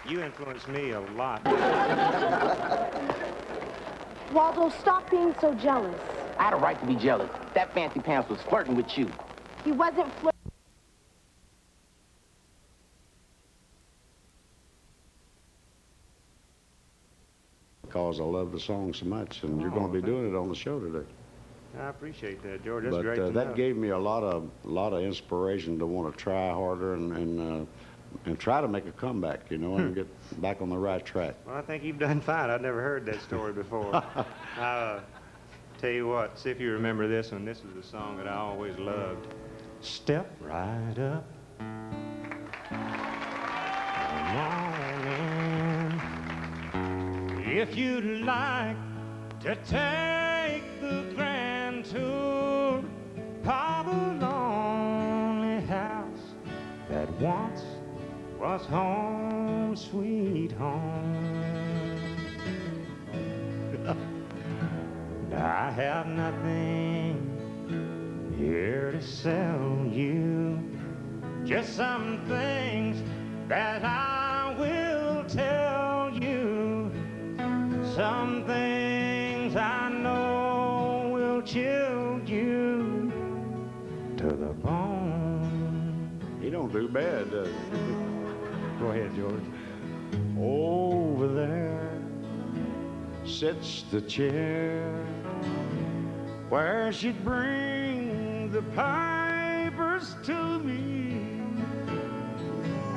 You influenced me a lot. Waldo, stop being so jealous. I had a right to be jealous. That fancy pants was flirting with you. He wasn't flirting. Because I love the song so much, and you're going to be doing it on the show today. I appreciate that, George. That's But great to that know. gave me a lot of inspiration to want to try harder and try to make a comeback, you know, and get back on the right track. Well, I think you've done fine. I've never heard that story before. Tell you what, see if you remember this one. This was a song that I always loved. Step right up. Come on in. If you'd like to take the grand tour of a lonely house that once was home, sweet home. I have nothing here to sell you, just some things that I will tell you, some things I know will chill you to the bone. He don't do bad, does he? Go ahead, George. Over there sits the chair where she'd bring the papers to me.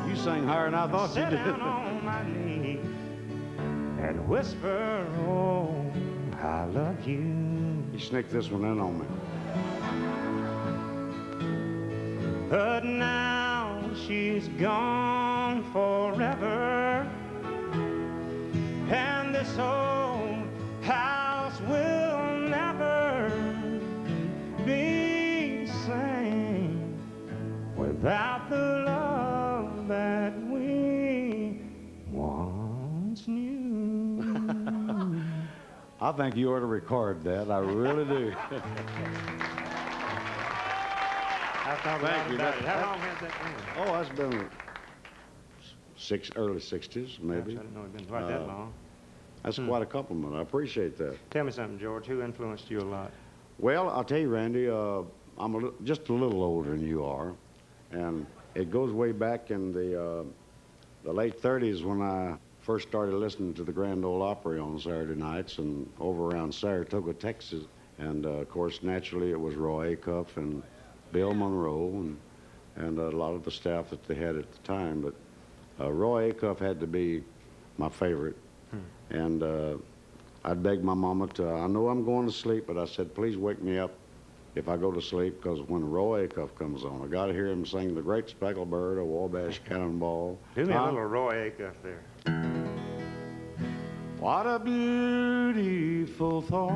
You sang higher than I thought you Sit did. down on my knee and whisper, oh, I love you. You sneaked this one in on me. But now she's gone forever, and this old house will never be same without the love that we once knew. I think you ought to record that. I really do. I thought Thank you. about it. How long has that been? Oh, that's been early 60s, maybe. Gosh, I didn't know it'd been quite that long. That's quite a compliment. I appreciate that. Tell me something, George. Who influenced you a lot? Well, I'll tell you, Randy, I'm just a little older than you are, and it goes way back in the late 30s when I first started listening to the Grand Ole Opry on Saturday nights and over around Saratoga, Texas. And, of course, naturally, it was Roy Acuff and Bill Monroe and a lot of the staff that they had at the time. But Roy Acuff had to be my favorite. And I'd beg my mama to, I know I'm going to sleep, but I said, please wake me up if I go to sleep, because when Roy Acuff comes on, I got to hear him sing The Great Speckled Bird, A Wabash Cannonball. Do me a little Roy Acuff there. What a beautiful thought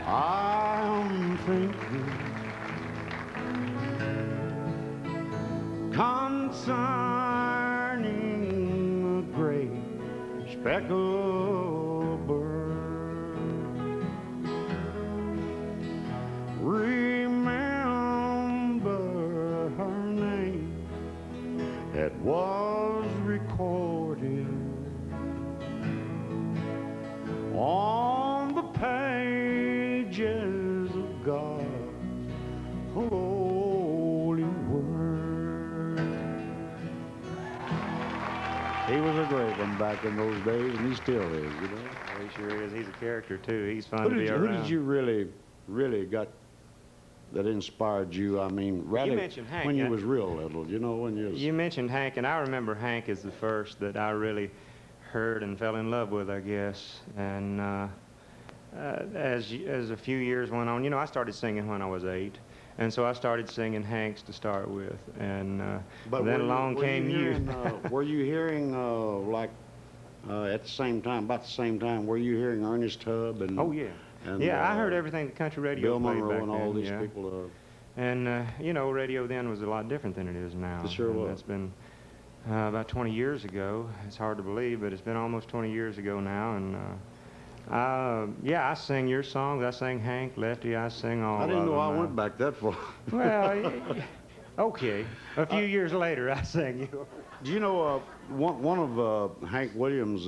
I'm thinking concerning a great speckled bird. Remember her name, it was recorded on the pages of God's holy word. He was a great one back in those days, and he still is, you know. Well, he sure is. He's a character, too. He's fun Who to be did around. you really got that inspired you? I mean, You mentioned Hank, when you yeah. was real little, you know, when you was... You mentioned Hank, and I remember Hank as the first that I really heard and fell in love with, I guess. And as a few years went on, you know, I started singing when I was 8. And so I started singing Hanks to start with. And But then were along came you. Were you hearing, like, at the same time, about the same time, were you hearing Ernest Tubb and... Oh, yeah. And, Yeah, I heard everything the country radio Bill played Monroe back and then, all these yeah. people. And, you know, radio then was a lot different than it is now. It sure And was. That's been about 20 years ago. It's hard to believe, but it's been almost 20 years ago now. And, yeah, I sing your songs. I sing Hank, Lefty. I sing all I of didn't know them. I went back that far. Well, Okay. A few years later, I sang yours. Do you know one of Hank Williams'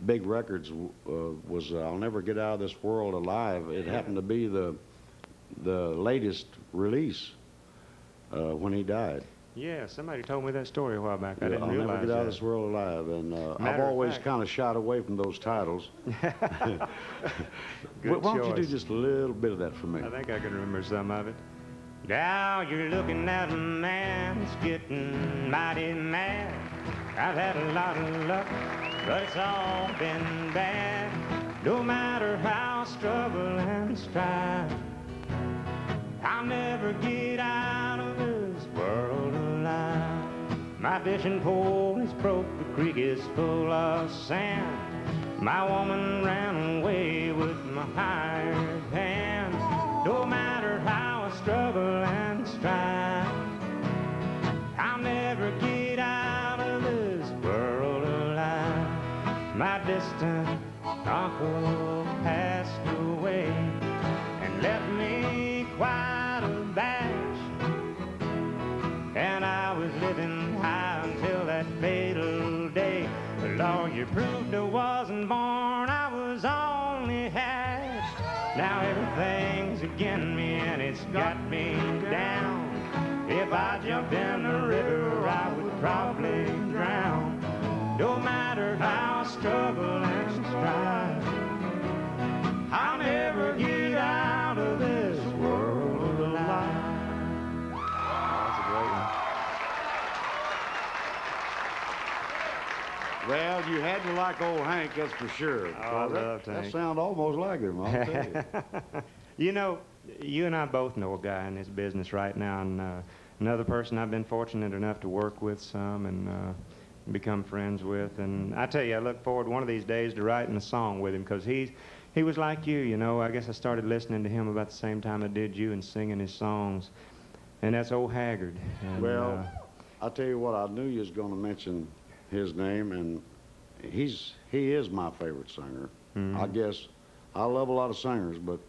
big records was "I'll Never Get Out of This World Alive"? It happened to be the latest release when he died. Yeah, somebody told me that story a while back. I didn't I'll realize never get out of that. this world alive, and I've Matter of always fact. kind of shied away from those titles. Good Why don't you do choice. just a little bit of that for me? I think I can remember some of it. Now you're looking at a man that's getting mighty mad. I've had a lot of luck, but it's all been bad. No matter how I struggle and strive, I'll never get out of this world alive. My fishing pole is broke, the creek is full of sand. My woman ran away with my hired hand. No matter how I struggle and strive, I'll never get out of this world alive. My distant uncle passed away and left me quite a batch. And I was living high until that fatal day. The lawyer proved I wasn't born, I was only hatched. Now everything's against me and it's got me down. If I jumped in the river, I would probably drown. No matter how I struggle and strive, I'll never get out of this world alive. That's a great one. Well, you had to like old Hank, that's for sure. Oh, I love That Hank. sound almost like him, I'll tell you. You know, you and I both know a guy in this business right now, and another person I've been fortunate enough to work with some and become friends with. And I tell you, I look forward one of these days to writing a song with him, because he was like you know. I guess I started listening to him about the same time I did you and singing his songs. And that's old Haggard. And, Well, I'll tell you what, I knew you was going to mention his name, and he is my favorite singer. I guess I love a lot of singers, but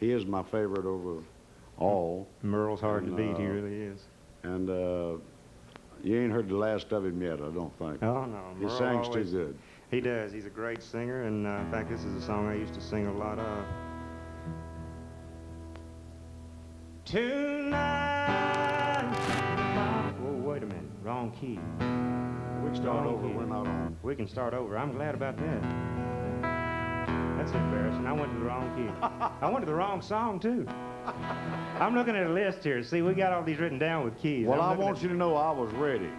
he is my favorite over all. Merle's hard to And, beat, he really is. And you ain't heard the last of him yet, I don't think. Oh, no. He Merle sings always- too good. He does. He's a great singer, and in fact, this is a song I used to sing a lot of. Tonight. Whoa, wait a minute. Wrong key. We can start Wrong over, key. we're not on. We can start over. I'm glad about that. That's embarrassing. I went to the wrong key. I went to the wrong song, too. I'm looking at a list here. See, we got all these written down with keys. Well, I'm I looking want at- you to know I was ready.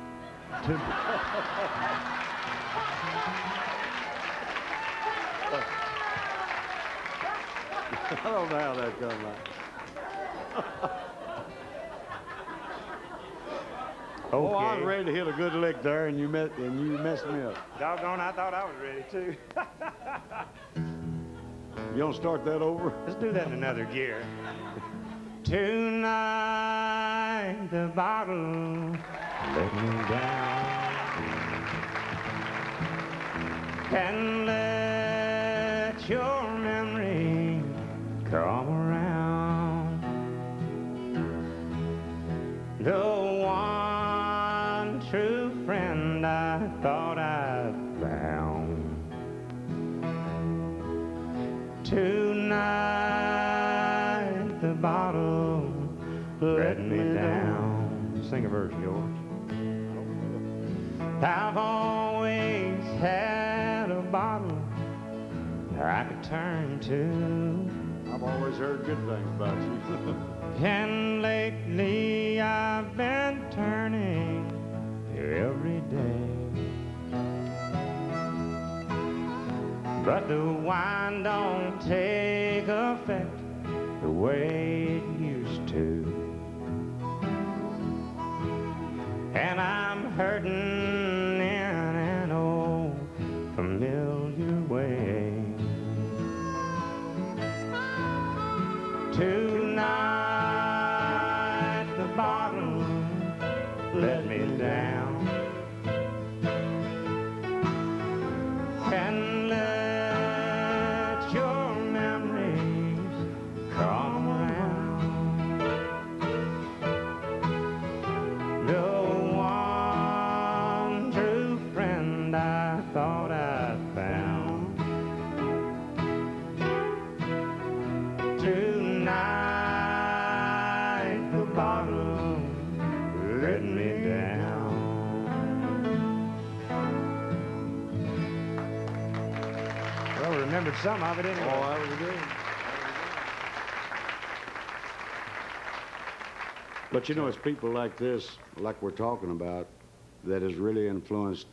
I don't know how that come out. Oh, I was Okay. ready to hit a good lick there, and you messed me up. Doggone, I thought I was ready, too. You gonna start that over? Let's do that in another gear. Tonight the bottle let me down, and let your memory come around. The one true friend I thought I'd found. Tonight the bottle let me down. Sing a verse, George. I've always had a bottle I could turn to, I've always heard good things about you. and lately I've been turning every day. But the wine don't take effect the way it used to, and I'm hurting in an old familiar way. Tonight the bottle let me down, and let your memories come around. letting me down. Well, we remembered some of it anyway. Oh, that was good. But you know, it's people like this, like we're talking about, that has really influenced,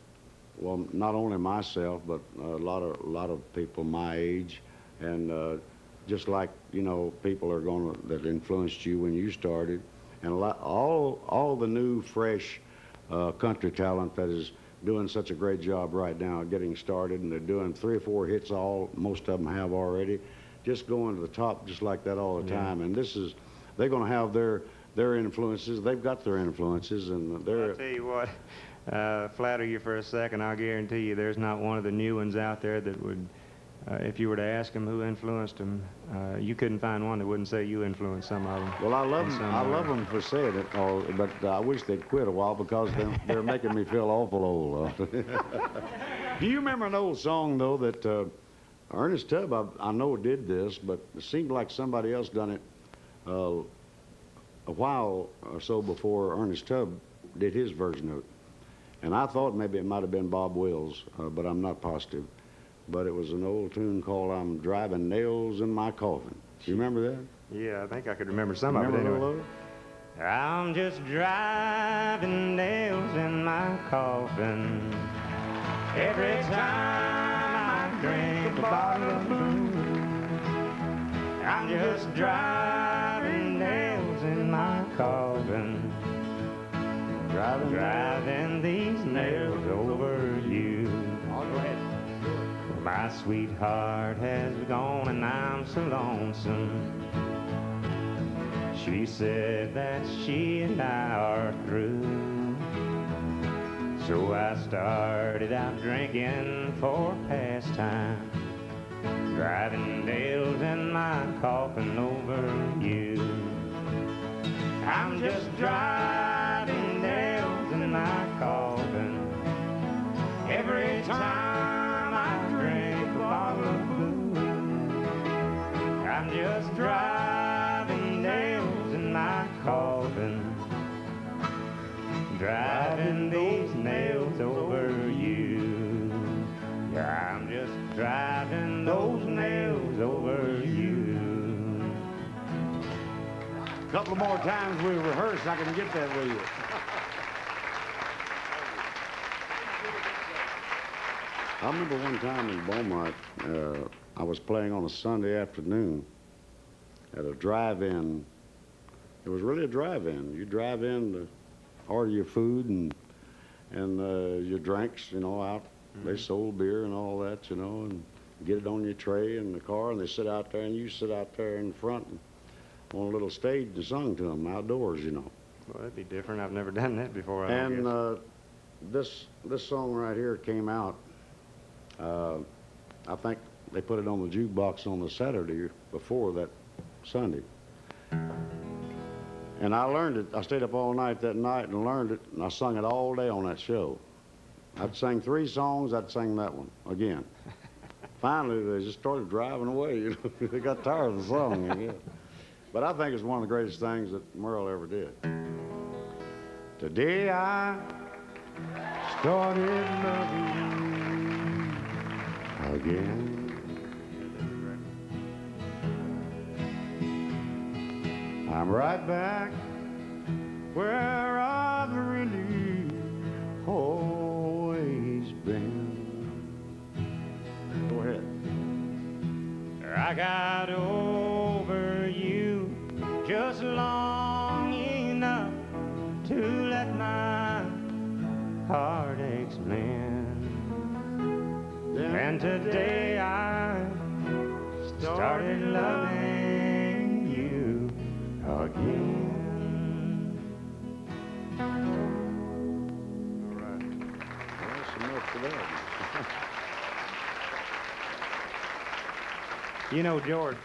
well, not only myself, but a lot of people my age, and just like, you know, people are that influenced you when you started, and all the new, fresh country talent that is doing such a great job right now getting started, and they're doing 3 or 4 hits, most of them have already, just going to the top just like that all the time. And they're going to have their influences. They've got their influences, and I'll tell you what, flatter you for a second, I'll guarantee you there's not one of the new ones out there that would, if you were to ask them who influenced them, you couldn't find one that wouldn't say you influenced some of them. Well, I love them for saying it, but I wish they'd quit a while, because they're making me feel awful old. Do you remember an old song, though, that Ernest Tubb, I know, did this, but it seemed like somebody else done it a while or so before Ernest Tubb did his version of it. And I thought maybe it might have been Bob Wills, but I'm not positive. But it was an old tune called "I'm Driving Nails in My Coffin." Do you remember that? Yeah, I think I could remember some of it anyway. Remember I'm just driving nails in my coffin every time I drink a bottle of booze. I'm just driving nails in my coffin, driving these nails over you. Oh, go ahead. My sweetheart has gone and I'm so lonesome. She said that she and I are through. So I started out drinking for pastime, driving nails in my coffin over you. I'm just driving nails in my coffin every time I drink a bottle of booze. I'm just driving nails in my coffin, driving these nails over you. Yeah, I'm just driving those nails over you. A couple more times we rehearse, I can get that with you. I remember one time in Beaumont, I was playing on a Sunday afternoon at a drive-in. It was really a drive-in. You drive in to order your food and your drinks, you know, out. They sold beer and all that, you know, and get it on your tray in the car, and they sit out there, and you sit out there in front on a little stage and sung to them outdoors, you know. Well, that'd be different. I've never done that before. And this song right here came out. I think they put it on the jukebox on the Saturday before that Sunday. And I learned it. I stayed up all night that night and learned it, and I sung it all day on that show. I'd sing 3 songs, I'd sing that one again. Finally, they just started driving away, you know. They got tired of the song, I guess. But I think it's one of the greatest things that Merle ever did. Today I started loving you again. I'm right back where I've really always been. Go ahead. I got over you just long enough to let my heartaches mend. And today I started loving you again. All right. Well, that's enough for that. You know, George,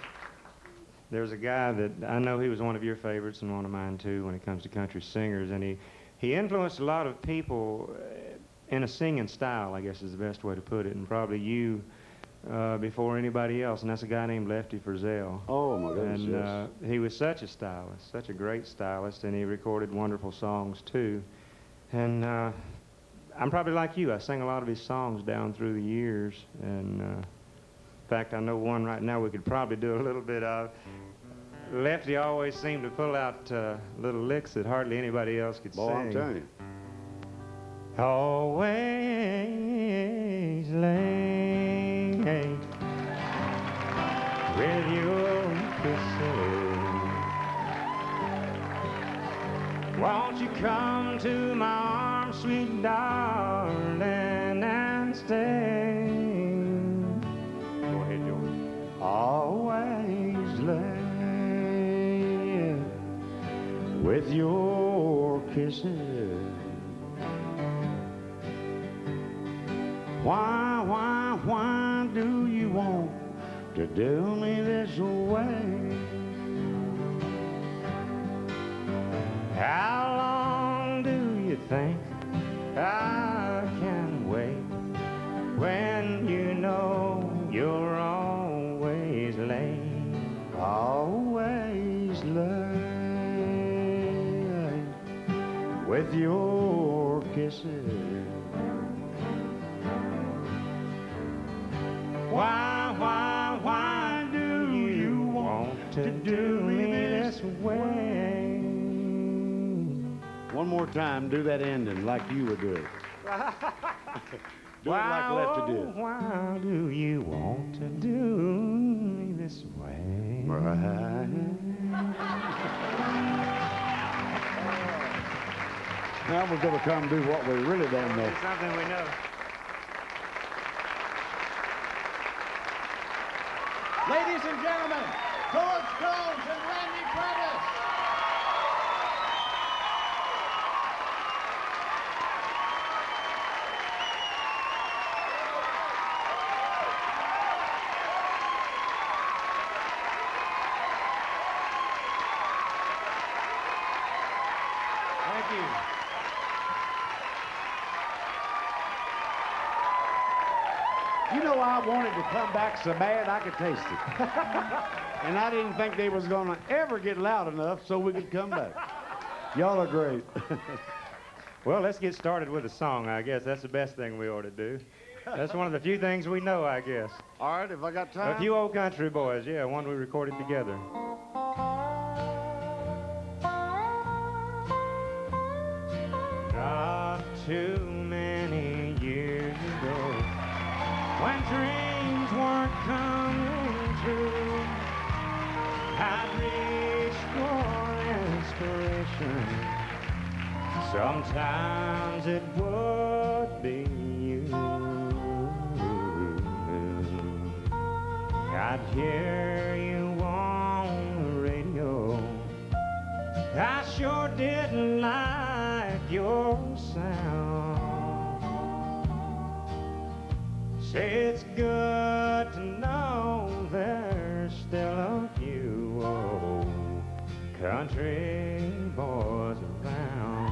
there's a guy that I know he was one of your favorites and one of mine too when it comes to country singers, and he influenced a lot of people in a singing style, I guess is the best way to put it, and probably you before anybody else, and that's a guy named Lefty Frizzell. Oh, my goodness, And yes. he was such a stylist, such a great stylist, and he recorded wonderful songs, too. And I'm probably like you. I sang a lot of his songs down through the years, and in fact, I know one right now we could probably do a little bit of. Lefty always seemed to pull out little licks that hardly anybody else could Boy, sing. I'm telling you. Always late with your kisses. Won't you come to my arms, sweet darling, and stay? Go ahead, George. Always late with your kisses. Why do you want to do me this way? How long do you think I can wait when you know you're always late? Always late with your kisses. Why do you want to do me this way? One more time, do that ending like you would do it. Do it like Lefty did. Why do you want to do me this way? Right. Now we're going to come do what we really don't know. It's something we know. Ladies and gentlemen, George Jones and Randy Travis. Thank you. You know, I wanted to come back so bad I could taste it. And I didn't think they was going to ever get loud enough so we could come back. Y'all are great. Well, let's get started with a song, I guess. That's the best thing we ought to do. That's one of the few things we know, I guess. All right, if I got time. A few old country boys, yeah, one we recorded together. Not too many years ago, when dreams weren't coming true, I'd reach for inspiration. Sometimes it would be you. I'd hear you on the radio. I sure didn't like your sound. Say it's good to know there's still a few old country boys around.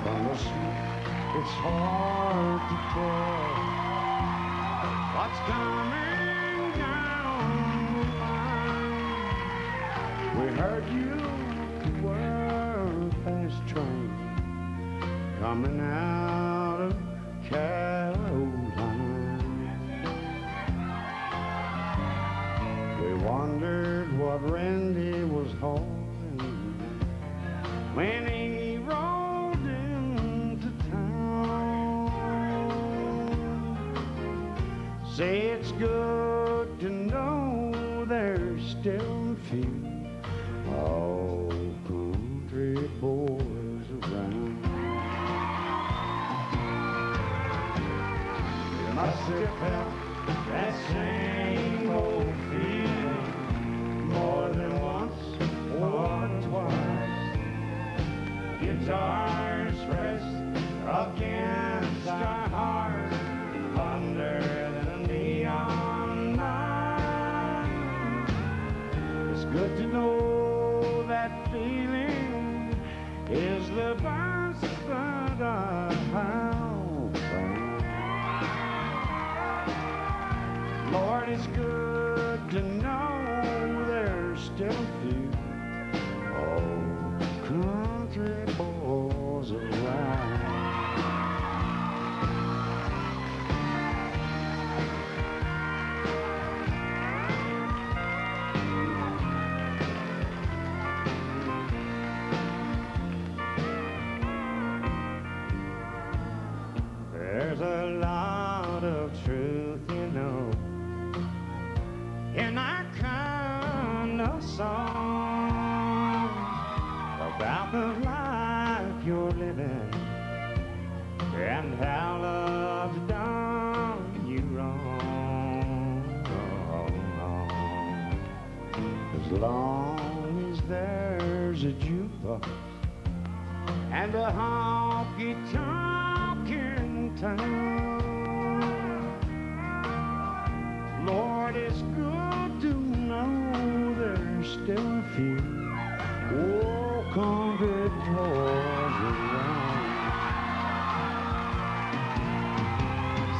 From the smoke, it's hard to tell what's coming down the line. We heard you were a fast train coming out of Carolina. We wondered what Randy was holding when he rolled into town. Say it's good to know there's still a few old country boys around. You must have felt that same old feeling more than once or twice. Guitars pressed against our hearts under the neon light. It's good to know that feeling is the best that I have found. long as there's a jukebox and a honky-tonk in town. Lord, it's good to know there's still a few old country boys around.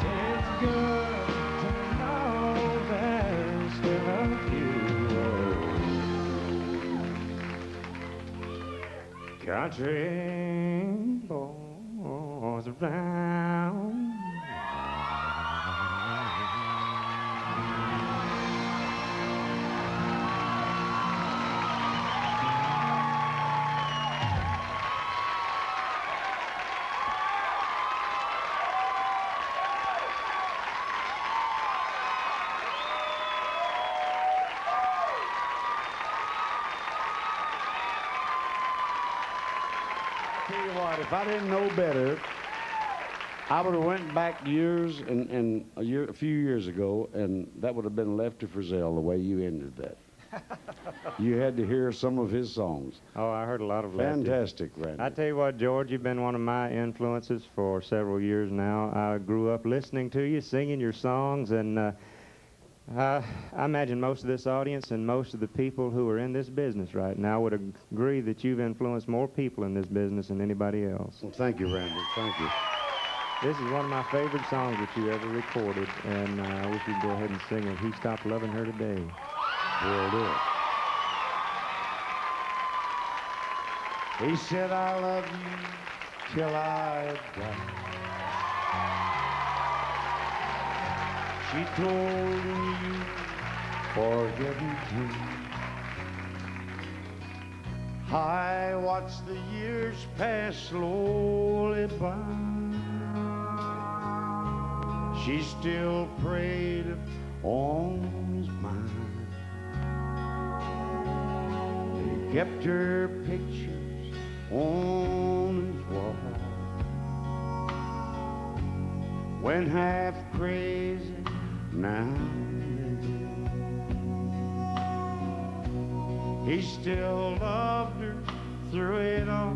It's good to know there's still a few country boys around. Tell you what, if I didn't know better, I would have went back years and a few years ago, and that would have been left to Frizzell the way you ended that. You had to hear some of his songs. Oh, I heard a lot of Lefty. Fantastic, Randy. I tell you what, George, you've been one of my influences for several years now. I grew up listening to you, singing your songs, and I imagine most of this audience and most of the people who are in this business right now would agree that you've influenced more people in this business than anybody else. Well, thank you, Randy. Thank you. This is one of my favorite songs that you ever recorded, and I wish you'd go ahead and sing it. He Stopped Loving Her Today. We'll do it. He said, I love you till I die. She told him you forget me too. I watched the years pass slowly by. She still preyed on his mind. He kept her pictures on his wall. Went half crazy now and then. He still loved her through it all,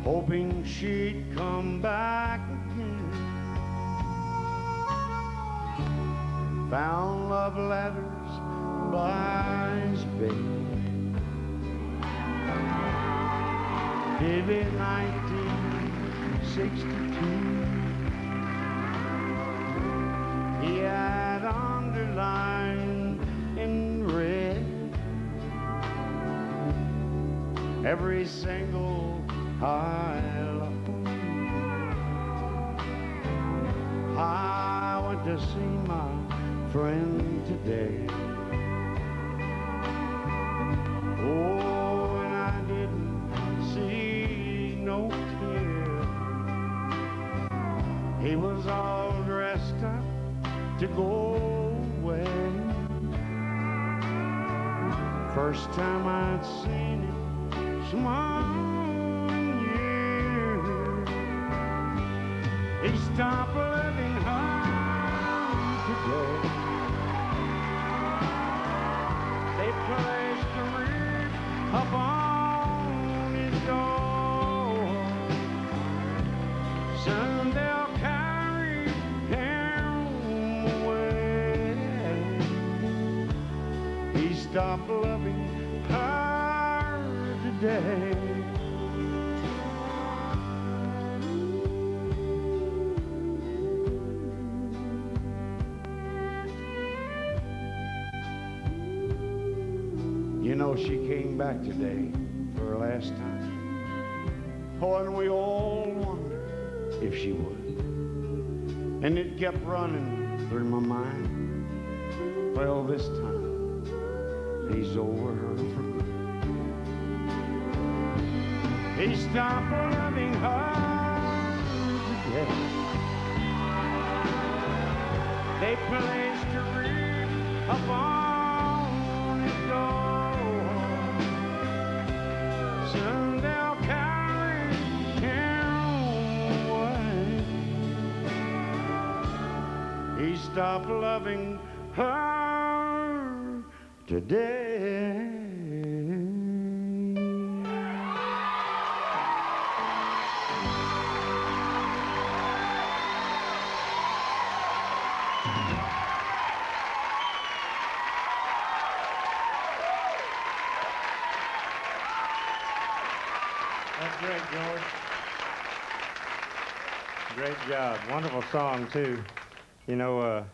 hoping she'd come back again. Found love letters by his bed. Maybe 1962. He had underlined in red every single I love. I went to see my friend today. Oh, and I didn't see no tear. He was all dressed up to go away. First time I'd seen him smile in years. He stopped loving her today. They placed a wreath up on his door. Soon they'll carry him away. He stopped loving her today. You know, she came back today for her last time. Oh, and we all wondered if she would. And it kept running through my mind. Well, this time, he's over her for good. He stopped loving her today. They placed a wreath upon his door. Soon they'll carry him away. He stopped loving her today. That's great, George. Great job. Wonderful song, too. You know,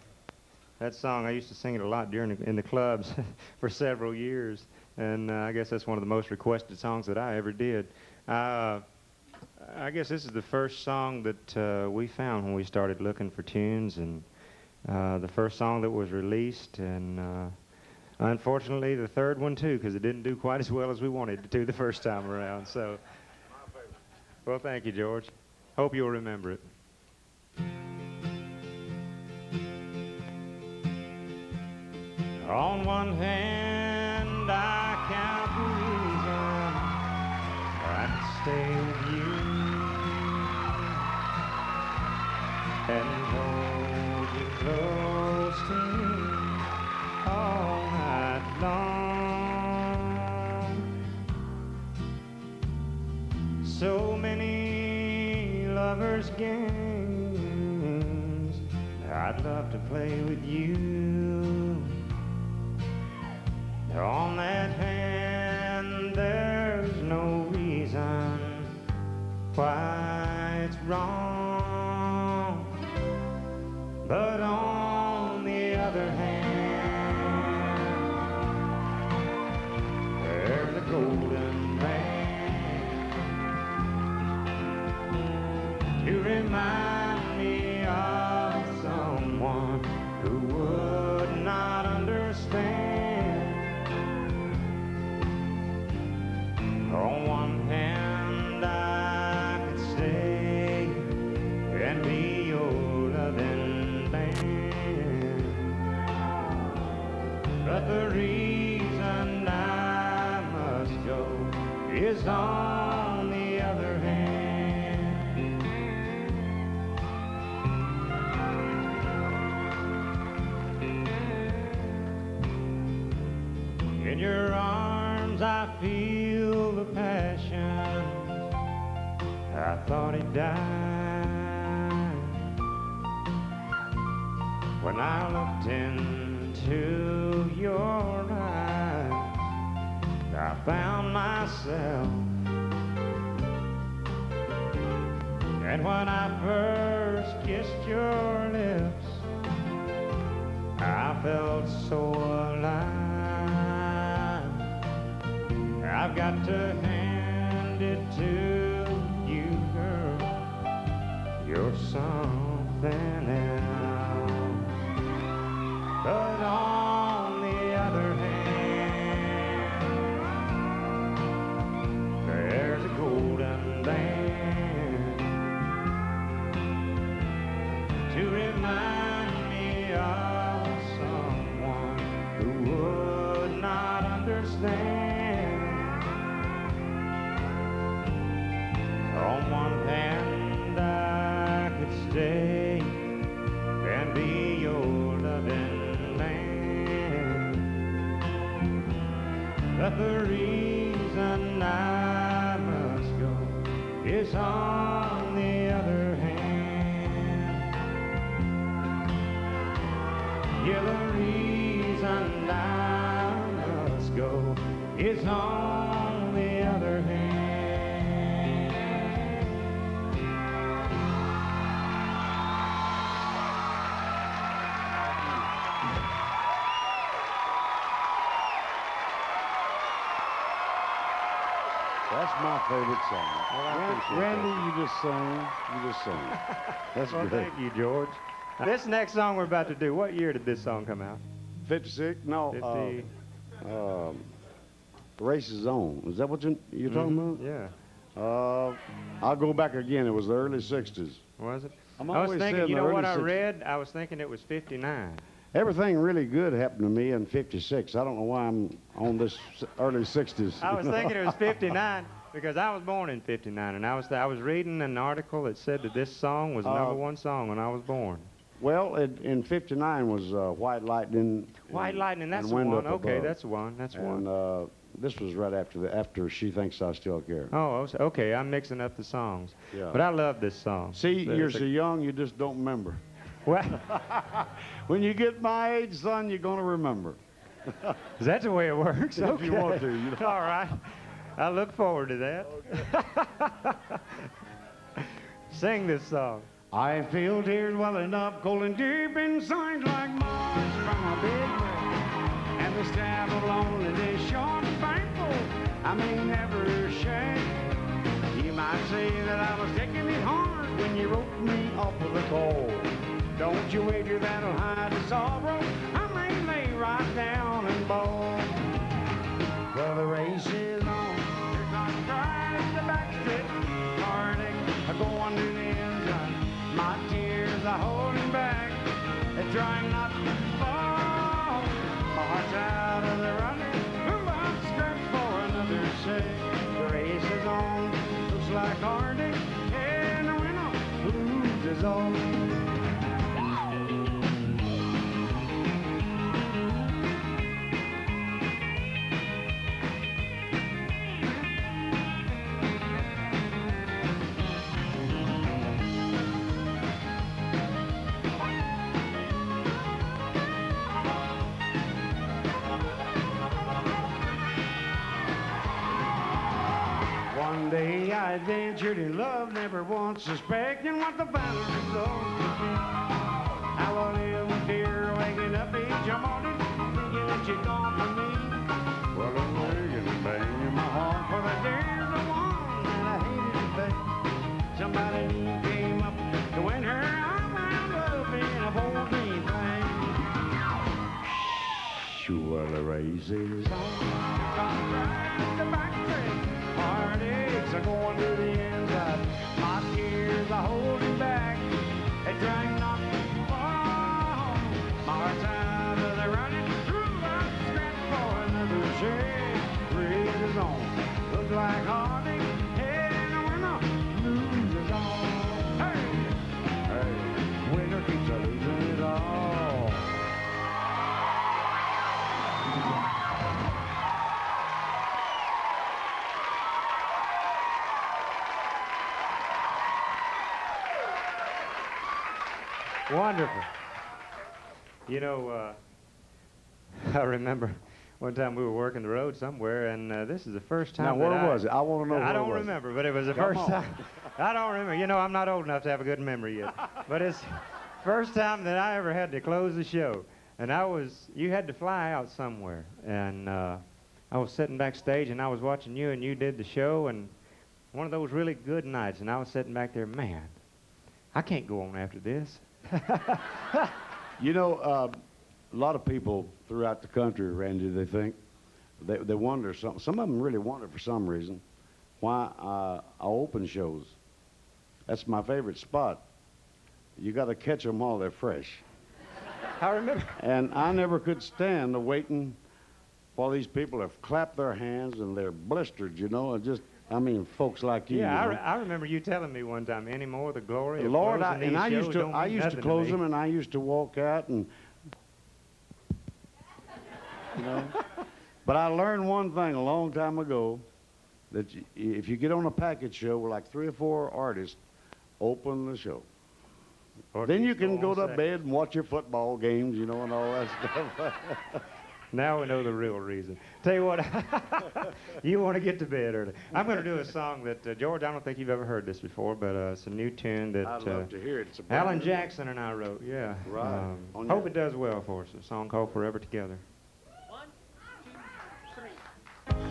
that song, I used to sing it a lot in the clubs for several years, and I guess that's one of the most requested songs that I ever did. I guess this is the first song that we found when we started looking for tunes, and the first song that was released, and unfortunately the third one, too, because it didn't do quite as well as we wanted it to the first time around. So, well, thank you, George. Hope you'll remember it. On one hand, I count the reasons I could stay with you and hold you close to me all night long. So many lovers' games I'd love to play with you. On that hand, there's no reason why it's wrong. But on the other hand, there's a golden band to remind me of someone who would not understand. On one hand, I could stay and be your loving band, but the reason I must go is on the other hand. In your arms, I feel the passion I thought it died when I looked into your eyes. I found myself, and when I first kissed your lips, I felt so alive. I've got to hand it to you, girl, you're something else. But on the other hand, there's a golden band to remind me of someone who would not understand. On one hand, I could stay and be your loving man, but the reason I must go is on the other hand. Yeah, the reason I must go is on the other hand. That's my favorite song. Well, I appreciate Randy, that. you just sang. You just sang. That's Well, great. thank you, George. This next song we're about to do, what year did this song come out? 56? No. 50. Race is On. Is that what you're talking about? Yeah. I'll go back again. It was the early 60s. Was it? I'm I was always thinking, saying you the know what early I 60s. read? I was thinking it was 59. Everything really good happened to me in 56. I don't know why I'm on this early 60s. I was thinking it was 59 because I was born in 59, and I was reading an article that said that this song was the number one song when I was born. Well, in '59 was White Lightning. White Lightning, that's and the Wind one. Up Okay, Above. that's the one. That's And one. this was right after She Thinks I Still Care. Oh, okay. I'm mixing up the songs. Yeah. But I love this song. See, you're It's so young, you just don't remember. Well, When you get my age, son, you're going to remember. is that the way it works? If you want to, All right. I look forward to that. Sing this song. I feel tears welling up cold and deep inside like Mars from a big wave. And the stab of loneliness short and painful, I may never shake. You might say that I was taking it hard when you wrote me off of the cold. Don't you wager that'll hide the sorrow, I may lay right down and bow. Well, the race is on, there's not pride in the backstretch, heartache, I go on to the inside. My tears are holding back, they're trying not to fall. My heart's out of the running, move out, skirt for another shake. The race is on, looks like heartache, and the winner loses all. One day I ventured in love, never once suspecting what the final result would be. I will live with fear, waking up each morning, thinking that you're gone from me. Well, I'm waiting, banging my heart for the days of one that I hated to think. Somebody new came up to win her, I wound up in a bold-green thing. Sure, the race is on, come right the back track. Heartaches are going to the inside. My tears are holding back. They trying not to fall. My heart's out of the running. Through that scratch for another shake. Race is on. Looks like heartache. And the winner loses all. Hey, hey, winner keeps a losing it all. Wonderful. You know, I remember one time we were working the road somewhere, and this is the first time. Now, where was it? I want to know where I it don't was. remember, but it was the Come first on. time. I don't remember. You know, I'm not old enough to have a good memory yet. But it's first time that I ever had to close the show. And you had to fly out somewhere. And I was sitting backstage, and I was watching you, and you did the show, and one of those really good nights, and I was sitting back there, man, I can't go on after this. You know, a lot of people throughout the country, Randy, they think, they wonder, some of them really wonder for some reason, why I open shows. That's my favorite spot. You got to catch them while they're fresh. I remember. And I never could stand the waiting while these people have clapped their hands and they're blistered, you know, and just, I mean, folks like you. Yeah, you know. I remember you telling me one time, any more the glory of Lord, closing these I shows used to, don't I mean used to nothing close me. them, and I used to walk out, and you know. But I learned one thing a long time ago, that if you get on a package show with like 3 or 4 artists, open the show. Or Then at you least can go on to second. bed and watch your football games, you know, and all that stuff. Now we know the real reason. Tell you what, you want to get to bed early. I'm going to do a song that, George, I don't think you've ever heard this before, but it's a new tune that I'd love to hear it. It's a brand Alan new- Jackson and I wrote, yeah. Right. On Hope your- it does well for us. A song called Forever Together. 1, 2, 3.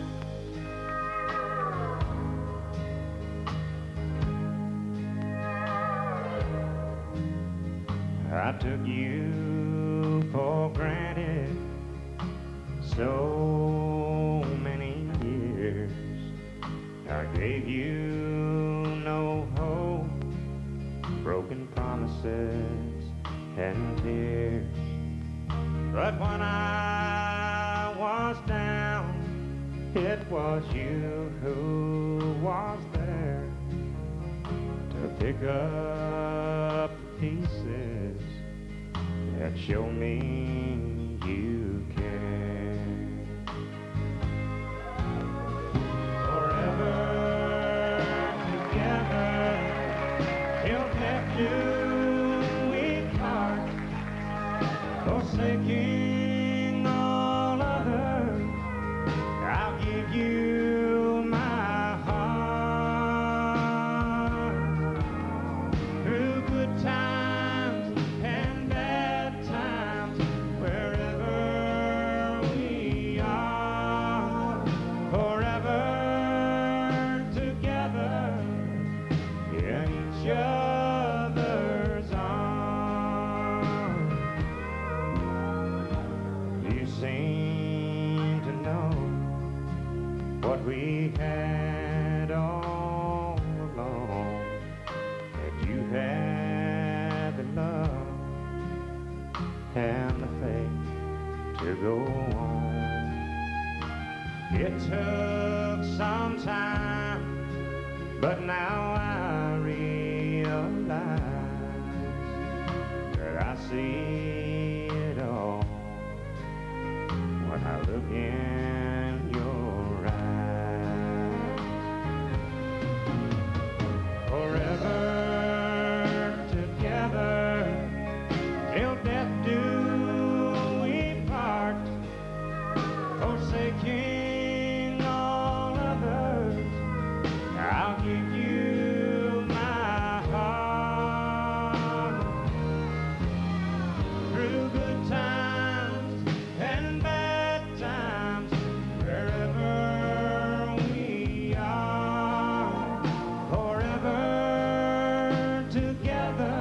I took you for granted so many years. I gave you no hope, broken promises and tears. But when I was down, it was you who was there to pick up the pieces that show me you care. Forever together, till death do we part, forsaking all others. I'll give you my heart. Through good times and bad times, wherever we are, forever together in each other's arms. You seem to know what we had all along, that you had the love and the faith to go on. It took some time, but now I realize that I see it all when I look in your eyes. Forever together, till death do we part, forsaking all others. I'll give you my heart. Through good times and bad times, wherever we are, forever together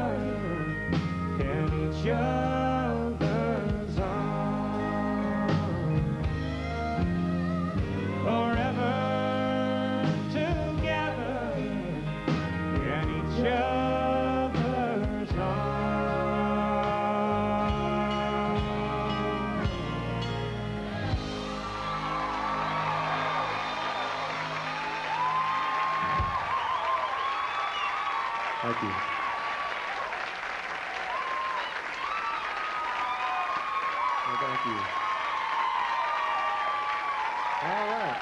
in each other's arms. Forever together in each other's arms. Thank you. Well, thank you. All right.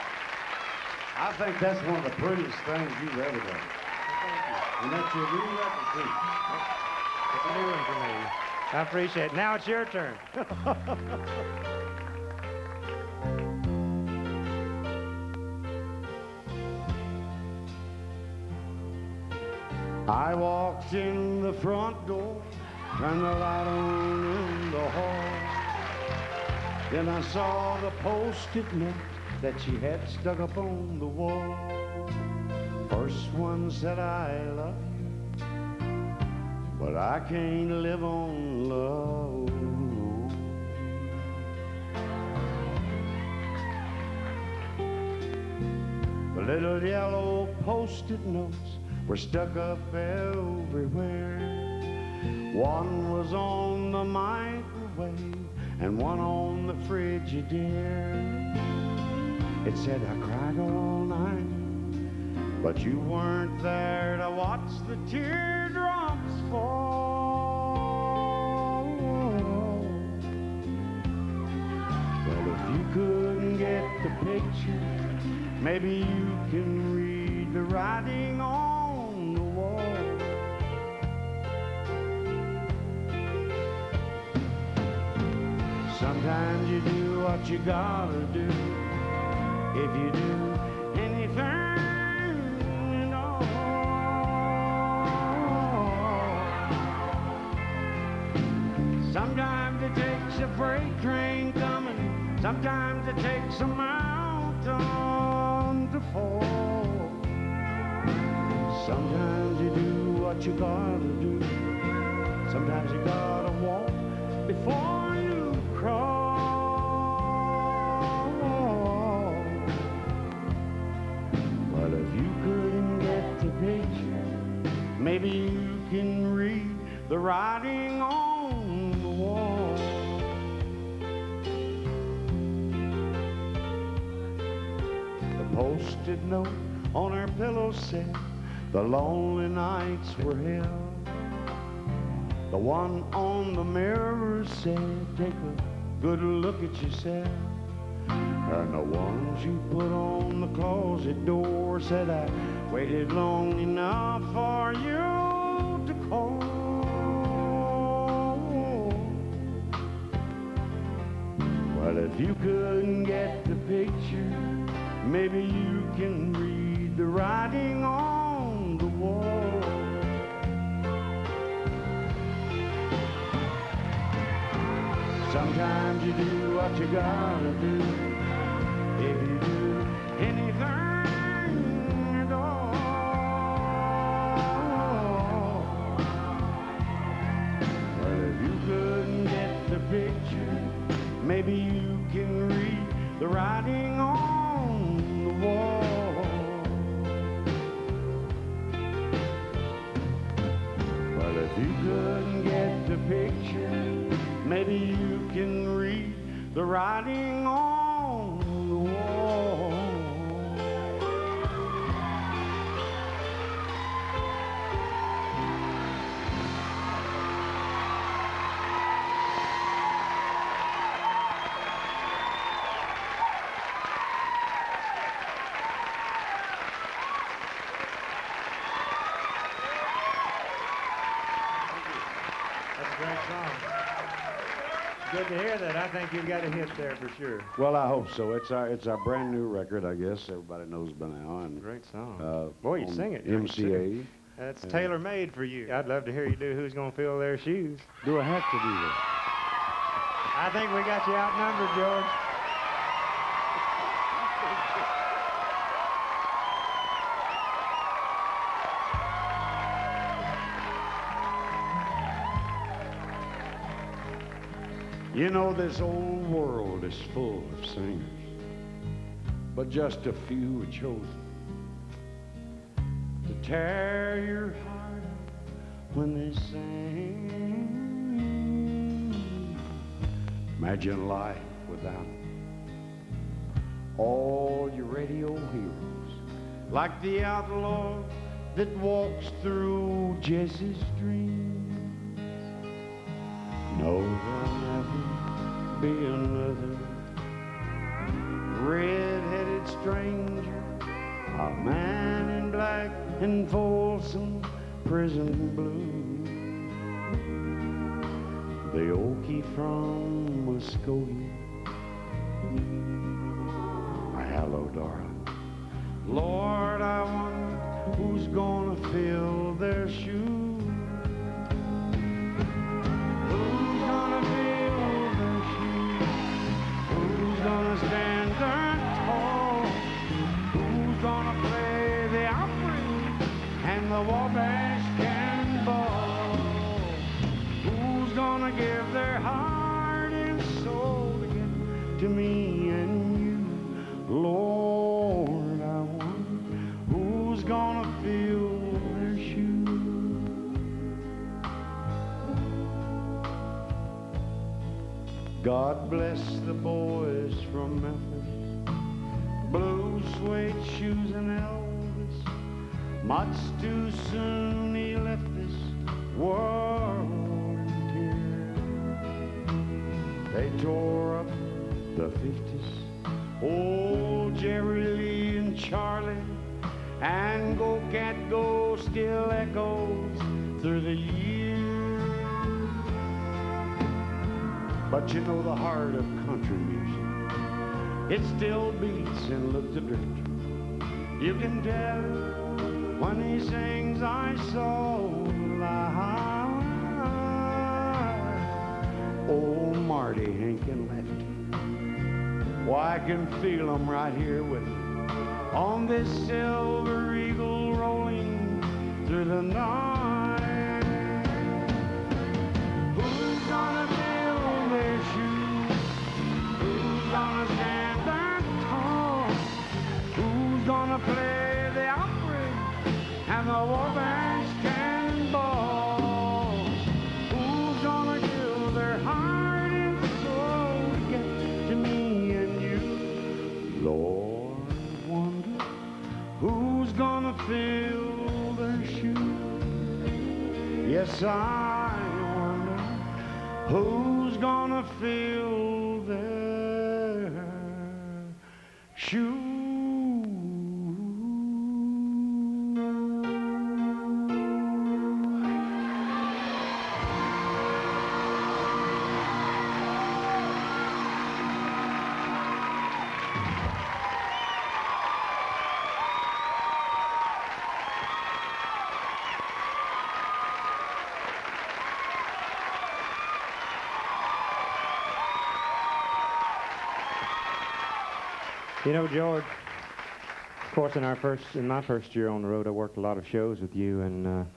I think that's one of the prettiest things you've ever done. And that's your new record, too. It's a new one for me. I appreciate it. Now it's your turn. I walked in the front door, turned the light on in the hall. Then I saw the post-it note that she had stuck up on the wall. First one said, I love you, but I can't live on love. The little yellow post-it notes were stuck up everywhere. One was on the microwave and one on the Frigidaire. It said, I cried all night, but you weren't there to watch the teardrops fall. Well, if you couldn't get the picture, maybe you can read the writing on the wall. Sometimes you do what you gotta do. If you do anything at all. Sometimes it takes a freight train coming. Sometimes it takes a mountain to fall. Sometimes you do what you gotta do. Sometimes you gotta walk before you crawl. But if you couldn't get the picture, maybe you can read the writing on the wall. The post-it note on her pillow said, the lonely nights were hell. The one on the mirror said, take a good look at yourself. And the ones you put on the closet door said, I waited long enough for you to call. Well, if you couldn't get the picture, maybe you can read the writing on the wall. Sometimes you do what you gotta do, if you do anything at all. Well, if you couldn't get the picture, maybe you can read the writing on the wall. Well, if you couldn't get the picture, maybe you can read the writing on the wall. That's a great song. Good to hear that. I think you've got a hit there for sure. Well, I hope so. It's our brand new record, I guess. Everybody knows by now. And Great song. Boy, you on sing it. MCA. That's tailor-made for you. I'd love to hear you do Who's Gonna Fill Their Shoes. Do I have to do that? I think we got you outnumbered, George. You know, this old world is full of singers, but just a few are chosen to tear your heart out when they sing. Imagine life without all your radio heroes, like the outlaw that walks through Jesse's dreams. No, there'll never be another red-headed stranger, a man in black and Folsom prison blue, the Okie from Muskogee. Hello, darling. Lord, I wonder who's gonna fill their shoes. Gonna stand there tall? Who's gonna play the opera and the Wabash cannonball? Who's gonna give their heart and soul again to me and you? Lord, I wonder who's gonna fill their shoes. God bless the boys from Memphis, blue suede shoes and Elvis. Much too soon he left this world in tears. They tore up the 50s, old Jerry Lee and Charlie, and Go Cat Go still echoes through the years. But you know the heart of country music, it still beats in Look the Drifter. You can tell when he sings I so alive. Old Marty, Hank, and Lefty, why I can feel them right here with me on this silver eagle rolling through the night. Who's gonna fill their shoes? Who's gonna stand there tall? Who's gonna play the opera and the Wabash cannonball? Who's gonna give their heart and soul to get to me and you? Lord, wonder who's gonna fill their shoes? Yes, I Who's gonna fill their shoes? You know, George, of course, in my first year on the road, I worked a lot of shows with you, and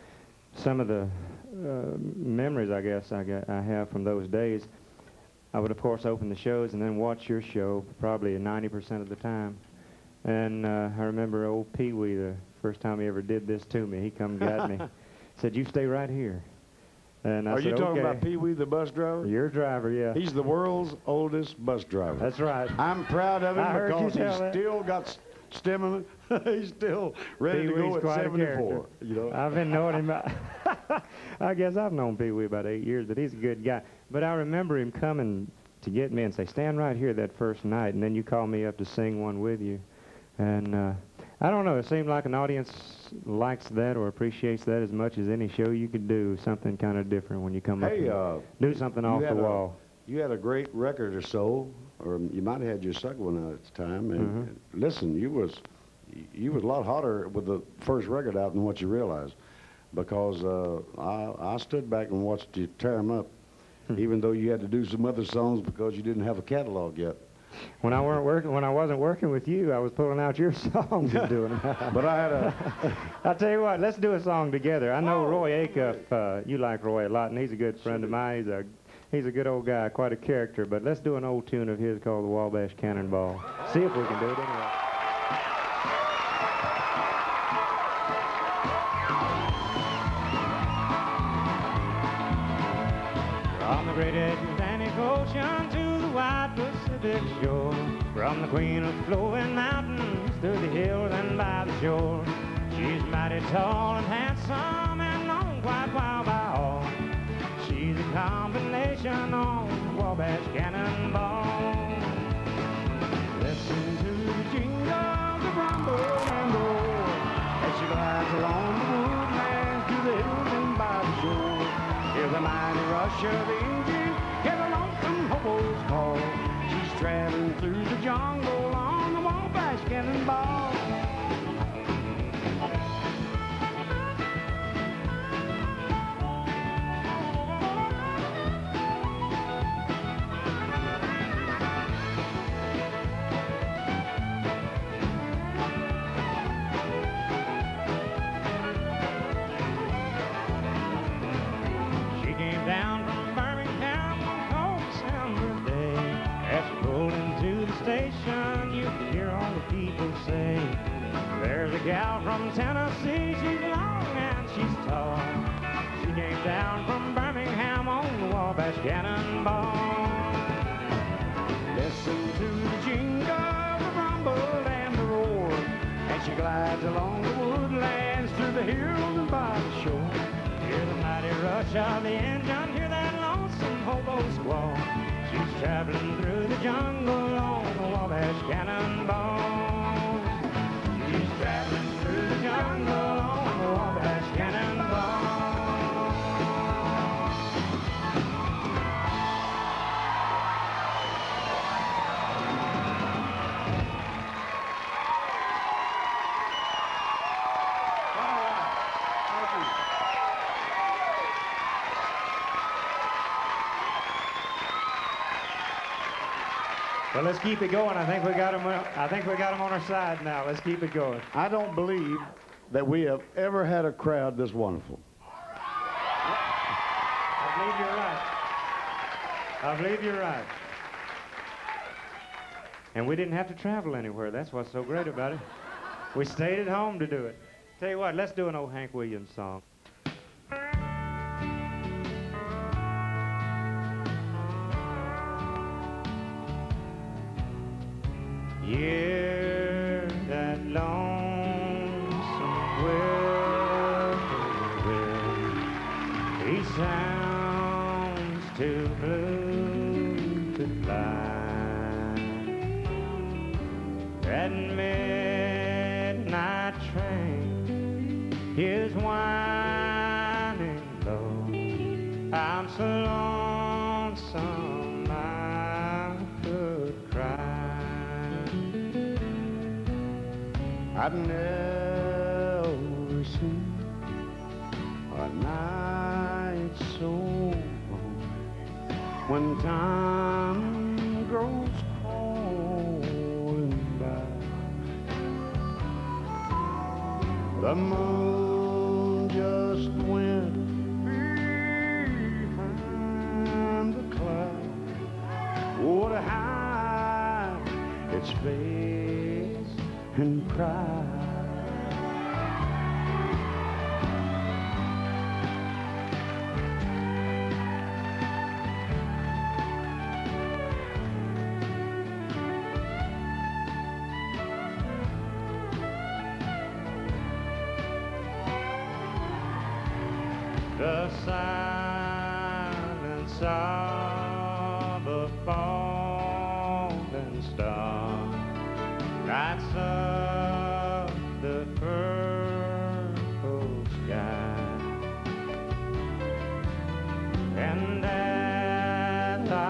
some of the memories, I guess, I have from those days, I would, of course, open the shows and then watch your show probably 90% of the time. And I remember old Pee Wee, the first time he ever did this to me, he come and got me, said, "You stay right here." And I Are said, you talking "Okay." about Pee Wee the bus driver? Your driver, yeah. He's the world's oldest bus driver. That's right. I'm proud of him I heard you because tell he's that. still got stamina. He's still ready Pee to go Wee's at quite a 74. character. You know? I've been knowing him. I guess I've known Pee Wee about 8 years, but he's a good guy. But I remember him coming to get me and say, "Stand right here that first night," and then you called me up to sing one with you. And I don't know, it seemed like an audience likes that or appreciates that as much as any show you could do, something kind of different when you come up Hey, and do something off the wall. You had a great record or so, or you might have had your second one out at the time. And listen, you was a lot hotter with the first record out than what you realized, because I stood back and watched you tear them up, even though you had to do some other songs because you didn't have a catalog yet. When I wasn't working with you, I was pulling out your songs and doing them. But I had a... I'll tell you what, let's do a song together. I know Roy Acuff, you like Roy a lot, and he's a good friend of mine. He's a good old guy, quite a character. But let's do an old tune of his called the Wabash Cannonball. See if we can do it anyway. From the great Atlantic Ocean to the wide Pacific shore, from the queen of flowing mountains to the hills and by the shore, she's mighty tall and handsome and known quite well by all. She's a combination on the Wabash Cannonball. Listen to the jingle, the rumble and the roar as she glides along the woodlands to the hills and by the shore. Hear the mighty rush of the engine, hear the lonesome hobo's call. She's traveling through the jungle on the Wabash Cannonball. Down from Birmingham on cold December day. As she pulled into the station, you could hear all the people say, "There's a gal from Tennessee, she's long and she's tall. She came down from Birmingham on the Wabash Cannonball." Listen to the jingle, the rumble and the roar as she glides along the woodlands through the hills and by the shore. Hear the mighty rush of the engine, hear that lonesome hobo squall. She's traveling through the jungle on the Wabash Cannonball. She's traveling through the jungle on the Wabash Cannonball. Well, let's keep it going. I think we got them on our side now. Let's keep it going. I don't believe that we have ever had a crowd this wonderful. I believe you're right. I believe you're right. And we didn't have to travel anywhere. That's what's so great about it. We stayed at home to do it. Tell you what, let's do an old Hank Williams song. Yeah, that lonesome whippoorwill, he sounds too blue to fly. That midnight train is winding low. I'm so lonesome I could cry. I've never seen a night so long when time grows cold and by. The moon just went behind the cloud. Oh, to hide its face and cry. The silence of a falling star lights up the purple sky, and as I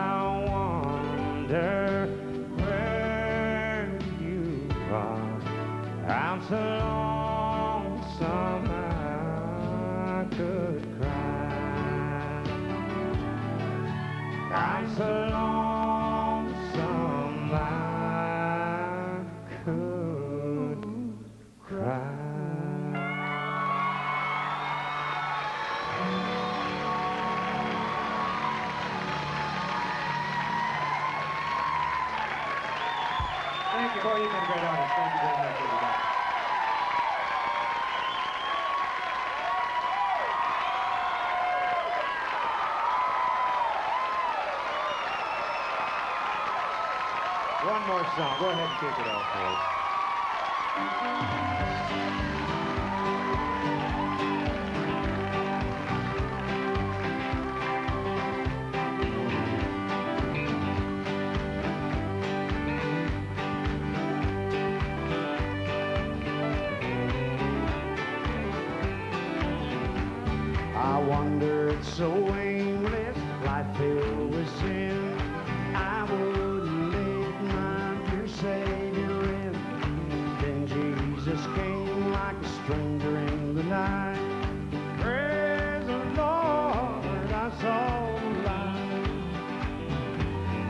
wonder where you are, I'm so lonesome I could cry. I'm so lonesome I could cry. Thank you, boy. You've been a great artist. Thank you very much, everybody. One more song. Go ahead and kick it off, please. I wandered so aimless, life filled with sin. I wouldn't let my dear Savior in. Then Jesus came like a stranger in the night. Praise the Lord, I saw the light.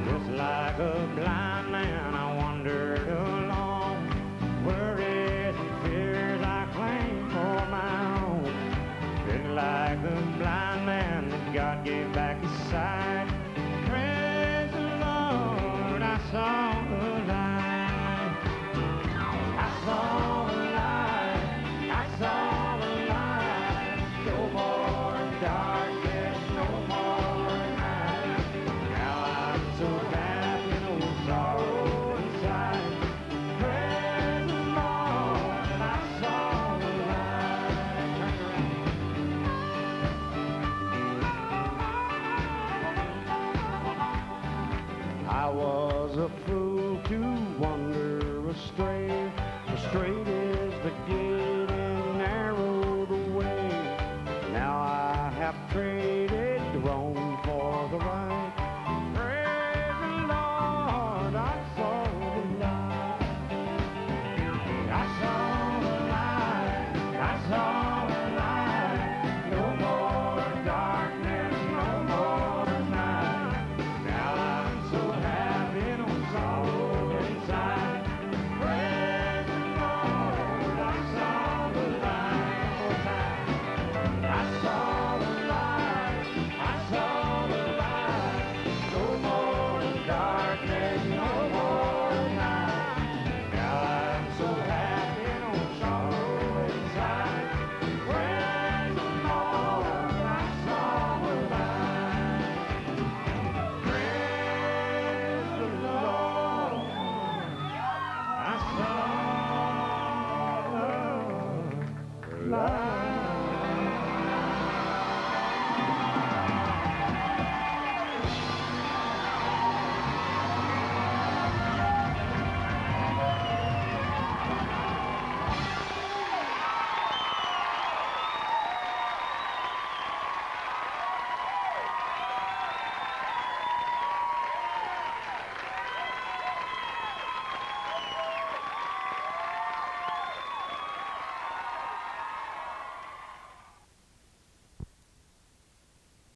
Just like a blind man, I wandered along, worries and fears I claimed for my own. Just like the blind man that God gave back his sight. Praise the Lord, I saw the light. I saw the light. I saw the light. No more darkness, no more night. Now I'm so happy, no sorrow inside. Praise the Lord, I saw the light. I was a fool to wander astray, astray